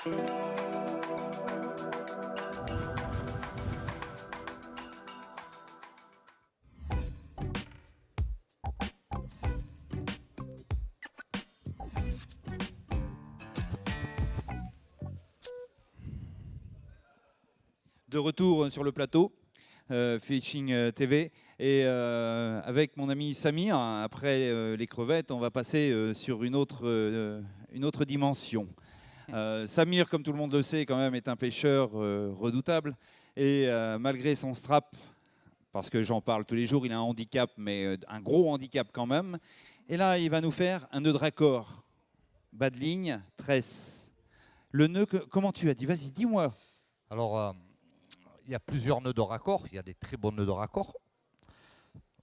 De retour sur le plateau, Fishing TV, et avec mon ami Samir, après les crevettes, on va passer sur une autre dimension. Samir, comme tout le monde le sait, quand même, est un pêcheur redoutable, et malgré son strap, parce que j'en parle tous les jours, il a un handicap, mais un gros handicap quand même, et là, il va nous faire un nœud de raccord, bas de ligne, tresse. Le nœud, comment tu as dit? Vas-y, dis-moi. Alors, il y a plusieurs nœuds de raccord, il y a des très bons nœuds de raccord.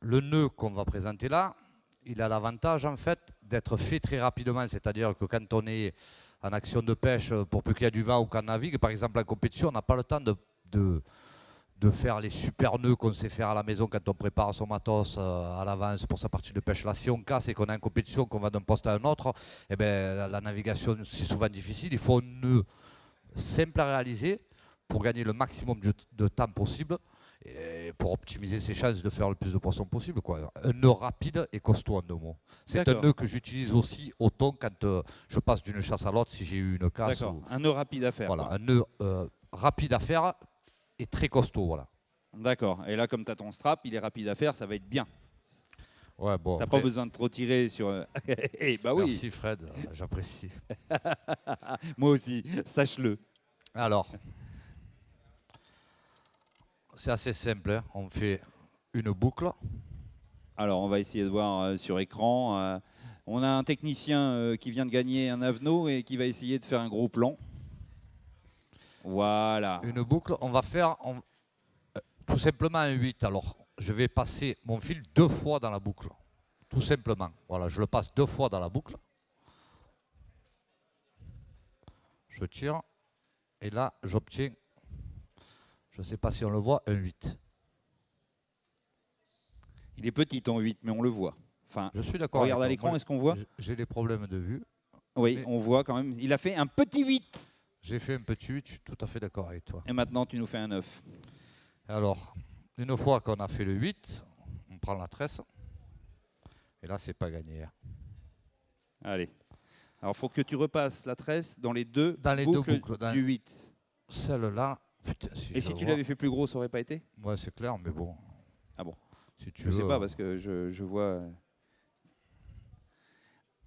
Le nœud qu'on va présenter là, il a l'avantage en fait d'être fait très rapidement, c'est-à-dire que quand on est en action de pêche, pour peu qu'il y a du vent ou qu'on navigue, par exemple en compétition, on n'a pas le temps de faire les super nœuds qu'on sait faire à la maison quand on prépare son matos à l'avance pour sa partie de pêche. Là, si on casse et qu'on est en compétition, qu'on va d'un poste à un autre, eh ben, la navigation c'est souvent difficile. Il faut un nœud simple à réaliser pour gagner le maximum de temps possible et pour optimiser ses chances de faire le plus de poissons possible, quoi. Un nœud rapide et costaud en 2 mots. C'est un nœud que j'utilise aussi au thon quand je passe d'une chasse à l'autre si j'ai eu une casse. D'accord, un nœud rapide à faire. Voilà, quoi. un nœud rapide à faire et très costaud. Voilà. D'accord, et là comme tu as ton strap, il est rapide à faire, ça va être bien. Ouais, bon, T'as pas besoin de trop tirer sur... bah oui. Merci Fred, j'apprécie. Moi aussi, sache-le. Alors, c'est assez simple, hein. On fait une boucle. Alors on va essayer de voir sur écran. On a un technicien qui vient de gagner un Avenot et qui va essayer de faire un gros plan. Voilà. Une boucle, on va faire tout simplement un 8. Alors, je vais passer mon fil 2 fois dans la boucle. Tout simplement. Voilà, je le passe 2 fois dans la boucle. Je tire. Et là, j'obtiens, je ne sais pas si on le voit, un 8. Il est petit ton 8, mais on le voit. Enfin, je suis d'accord. Regarde à l'écran, est-ce qu'on voit? J'ai des problèmes de vue. Oui, on voit quand même. Il a fait un petit 8. J'ai fait un petit 8, je suis tout à fait d'accord avec toi. Et maintenant, tu nous fais un 9. Alors, une fois qu'on a fait le 8, on prend la tresse. Et là, c'est pas gagné. Allez. Alors, il faut que tu repasses la tresse dans les deux boucles du 8. Celle-là, putain, et si tu l'avais fait plus gros, ça aurait pas été? Ouais, c'est clair, mais bon. Ah bon? Si tu je sais pas, parce que je vois...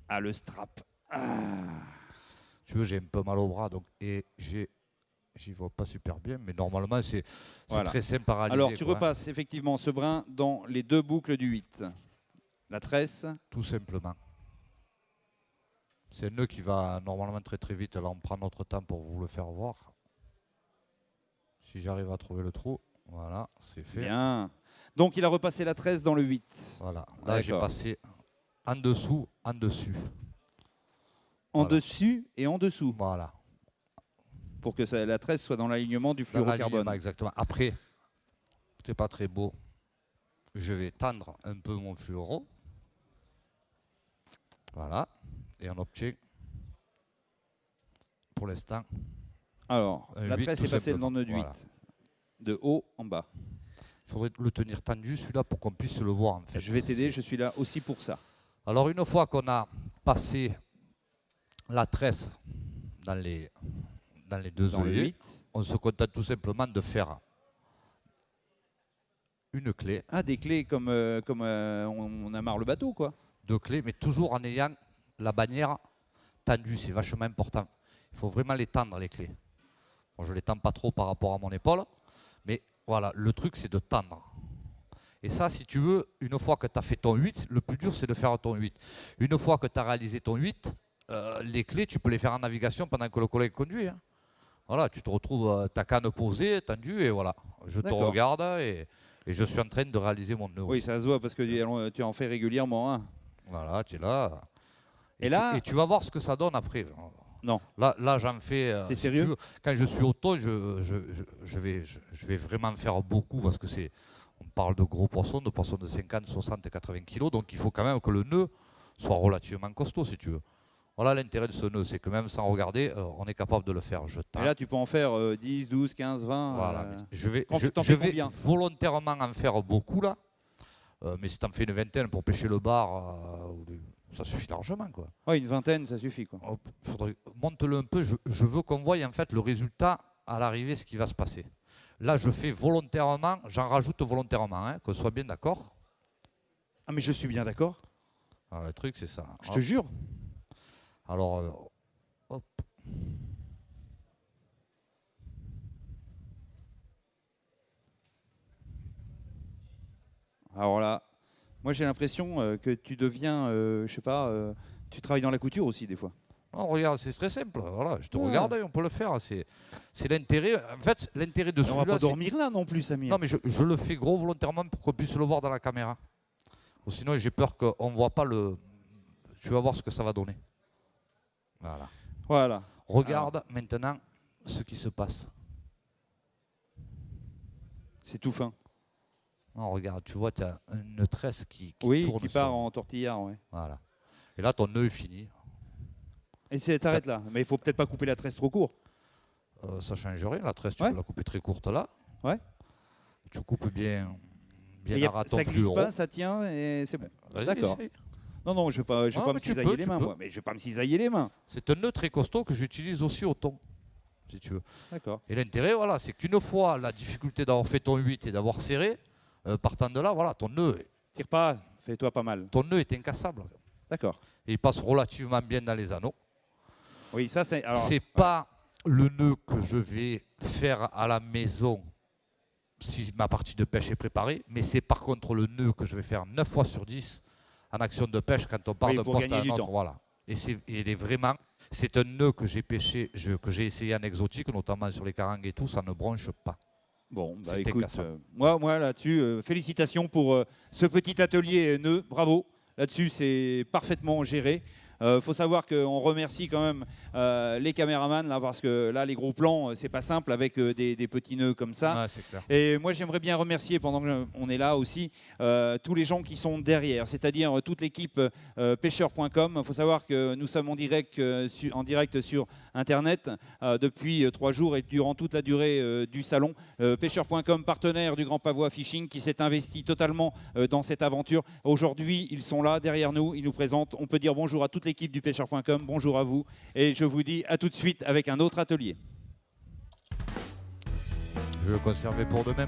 Ah, le strap. Ah. Tu veux, j'ai un peu mal au bras, donc, et j'y vois pas super bien, mais normalement, c'est voilà. Très simple à réaliser. Alors, tu repasses effectivement ce brin dans les deux boucles du 8. La tresse. Tout simplement. C'est un nœud qui va normalement très très vite. Là, on prend notre temps pour vous le faire voir. Si j'arrive à trouver le trou, voilà, c'est fait. Bien. Donc, il a repassé la tresse dans le 8. Voilà. Là, j'ai passé en dessous, en dessus. En dessus et en dessous. Voilà. Pour que la tresse soit dans l'alignement du fluorocarbone. Exactement. Après, c'est pas très beau. Je vais tendre un peu mon fluoro. Voilà. Et on obtient, pour l'instant, alors, la tresse est passée dans le 8. Voilà. De haut en bas. Il faudrait le tenir tendu, celui-là, pour qu'on puisse le voir. En fait. Je vais t'aider, je suis là aussi pour ça. Alors, une fois qu'on a passé la tresse dans les deux œillets, on se contente tout simplement de faire une clé. Ah, des clés comme on amarre le bateau, quoi. 2 clés, mais toujours en ayant la bannière tendue, c'est vachement important. Il faut vraiment les tendre, les clés. Bon, je ne les tends pas trop par rapport à mon épaule, mais voilà, le truc, c'est de tendre. Et ça, si tu veux, une fois que tu as fait ton 8, le plus dur, c'est de faire ton 8. Une fois que tu as réalisé ton 8, les clés, tu peux les faire en navigation pendant que le collègue conduit. Hein. Voilà, tu te retrouves ta canne posée, tendue, et voilà. Je te regarde et je suis en train de réaliser mon nœud. Oui, aussi. ça se voit parce que tu en fais régulièrement. Hein. Voilà, tu es là. Et tu vas voir ce que ça donne après. Non. Là j'en fais. T'es sérieux? Si tu veux, quand je suis au thon, je vais vraiment faire beaucoup parce que on parle de gros poissons, de 50, 60 et 80 kilos. Donc il faut quand même que le nœud soit relativement costaud, si tu veux. Voilà l'intérêt de ce nœud, c'est que même sans regarder, on est capable de le faire. Je Et tends. là, tu peux en faire 10, 12, 15, 20. Voilà. Je vais, Quand t'en je fais vais combien? volontairement en faire beaucoup là. Mais si tu en fais une vingtaine pour pêcher le bar, ça suffit largement, quoi. Ouais, une vingtaine, ça suffit, quoi. Hop, monte-le un peu. Je veux qu'on voie en fait le résultat à l'arrivée, ce qui va se passer. Là, je fais volontairement, j'en rajoute volontairement, hein, qu'on soit bien d'accord. Ah, mais je suis bien d'accord. Alors, le truc, c'est ça. Je te jure. Alors, hop. Alors là, moi j'ai l'impression que tu deviens, je sais pas, tu travailles dans la couture aussi des fois. Non, regarde, c'est très simple. Voilà, je te Ouais. regarde et on peut le faire. C'est l'intérêt. En fait, l'intérêt de On va celui-là. pas dormir là non plus, Samir. Non, mais je le fais gros volontairement pour qu'on puisse le voir dans la caméra. Ou sinon, j'ai peur qu'on ne voit pas le. Tu vas voir ce que ça va donner. Voilà. Voilà. Regarde maintenant ce qui se passe. C'est tout fin. Non, regarde, tu vois, tu as une tresse qui Oui, tourne. qui part en tortillard, ouais. Voilà. Et là, ton nœud est fini. Et t'arrêtes là. Mais il faut peut-être pas couper la tresse trop court. Ça change rien. La tresse, tu Ouais. peux la couper très courte là. Ouais. Tu coupes bien Et à ton ça glisse fluoro. pas, ça tient et c'est bon. Vas-y, D'accord. essaye. Non, je vais pas Ah, me mais tu cisailler peux, les tu mains, peux. moi. Mais je vais pas me cisailler les mains. C'est un nœud très costaud que j'utilise aussi au thon, si tu veux. D'accord. Et l'intérêt, voilà, c'est qu'une fois la difficulté d'avoir fait ton 8 et d'avoir serré, partant de là, voilà, ton nœud Tire pas, fais-toi pas mal. est incassable. D'accord. Et il passe relativement bien dans les anneaux. Oui, ça c'est. Alors, C'est pas le nœud que je vais faire à la maison si ma partie de pêche est préparée, mais c'est par contre le nœud que je vais faire 9 fois sur 10 en action de pêche quand on part Oui, d'un pour poste gagner à un du autre. temps. Voilà. Et il est vraiment, c'est un nœud que j'ai pêché, que j'ai essayé en exotique, notamment sur les carangues et tout, ça ne bronche pas. bon, bah c'est écoute, incassable. moi là-dessus, félicitations pour ce petit atelier nœud. Bravo. Là-dessus, c'est parfaitement géré. Faut savoir qu'on remercie quand même les caméramans là, parce que là, les gros plans, c'est pas simple avec des petits nœuds comme ça. Ouais, c'est clair. Et moi, j'aimerais bien remercier, pendant qu'on est là aussi, tous les gens qui sont derrière, c'est-à-dire toute l'équipe pêcheur.com. Il faut savoir que nous sommes en direct sur Internet depuis 3 jours et durant toute la durée du salon. Pêcheur.com, partenaire du Grand Pavois Fishing, qui s'est investi totalement dans cette aventure. Aujourd'hui, ils sont là, derrière nous, ils nous présentent. On peut dire bonjour à toute l'équipe du pêcheur.com, bonjour à vous. Et je vous dis à tout de suite avec un autre atelier. Je vais le conserver pour demain.